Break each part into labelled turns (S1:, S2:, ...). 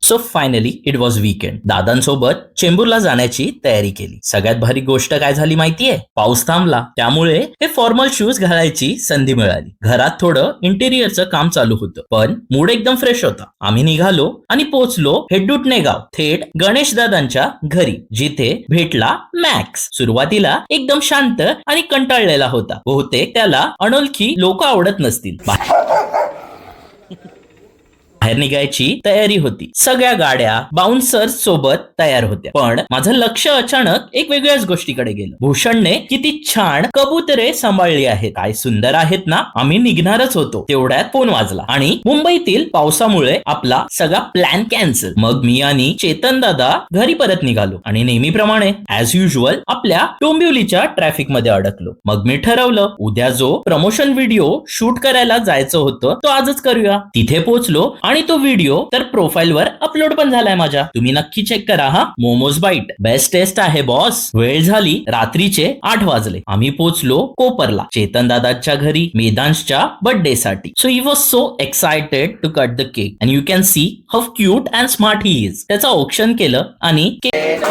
S1: So finally it was weekend. दादांसोबत चेंबूरला जाण्याची तयारी केली. सगळ्यात भारी गोष्ट काय झाली माहितीये? पाऊस थांबला, त्यामुळे हे फॉर्मल शूज घालायची संधी मिळाली. घरात थोडं इंटेरियरचं काम चालू होतं, पण मूड एकदम फ्रेश होता. आम्ही निघालो आणि पोहोचलो हेड्डुटणे गाव, थेट गणेश दादांच्या घरी, जिथे भेटला मॅक्स. सुरुवातीला एकदम शांत आणि कंटाळलेला होता. बहुतेक त्याला अनोळखी लोक आवडत नसतील. बाहेर निघायची तयारी होती. सगळ्या गाड्या बाउन्सर्स सोबत तयार होत्या. पण माझं लक्ष अचानक एक वेगळ्याच गोष्टीकडे गेलं. भूषणने किती छान कबुतरे सांभाळली आहेत, काय सुंदर आहेत ना. आम्ही निघणारच होतो, तेवढ्यात फोन वाजला आणि मुंबईतील पावसामुळे आपला सगळा प्लॅन कॅन्सल. मग मी आणि चेतन दादा घरी परत निघालो आणि नेहमीप्रमाणे ऍज युजल आपल्या डोंबिवलीच्या ट्रॅफिक मध्ये अडकलो. मग मी ठरवलं, उद्या जो प्रमोशन व्हिडिओ शूट करायला जायचं होतं तो आजच करूया. तिथे पोहोचलो आणि तो व्हिडिओ तर प्रोफाईल वर अपलोड पण झालाय माझ्या. तुम्ही नक्की चेक करा हा. मोमोज बाईट बेस्ट टेस्ट आहे बॉस. वेळ झाली रात्रीचे 8 वाजले. आम्ही पोहोचलो कोपरला, चेतन दादाच्या घरी मेदांशच्या बर्थडे साठी. So he was so excited to cut the cake and you can see how cute and smart he is. त्याचं ऑप्शन केलं आणि केक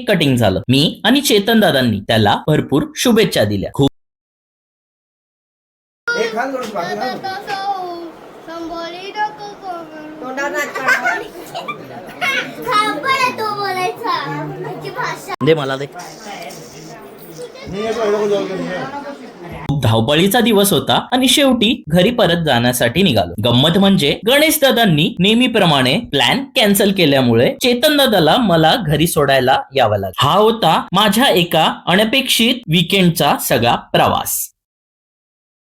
S1: कटिंग झालं. मी आणि चेतन दादांनी त्याला भरपूर शुभेच्छा दिल्या. खूप दे मला दे. धावपळीचा दिवस होता आणि शेवटी घरी परत जाण्यासाठी निघालो. गंमत म्हणजे गणेश दादांनी नेहमीप्रमाणे प्लॅन कॅन्सल केल्यामुळे चेतन दादाला मला घरी सोडायला यावं लागलं. हा होता माझ्या एका अनपेक्षित वीकेंडचा सगळा प्रवास.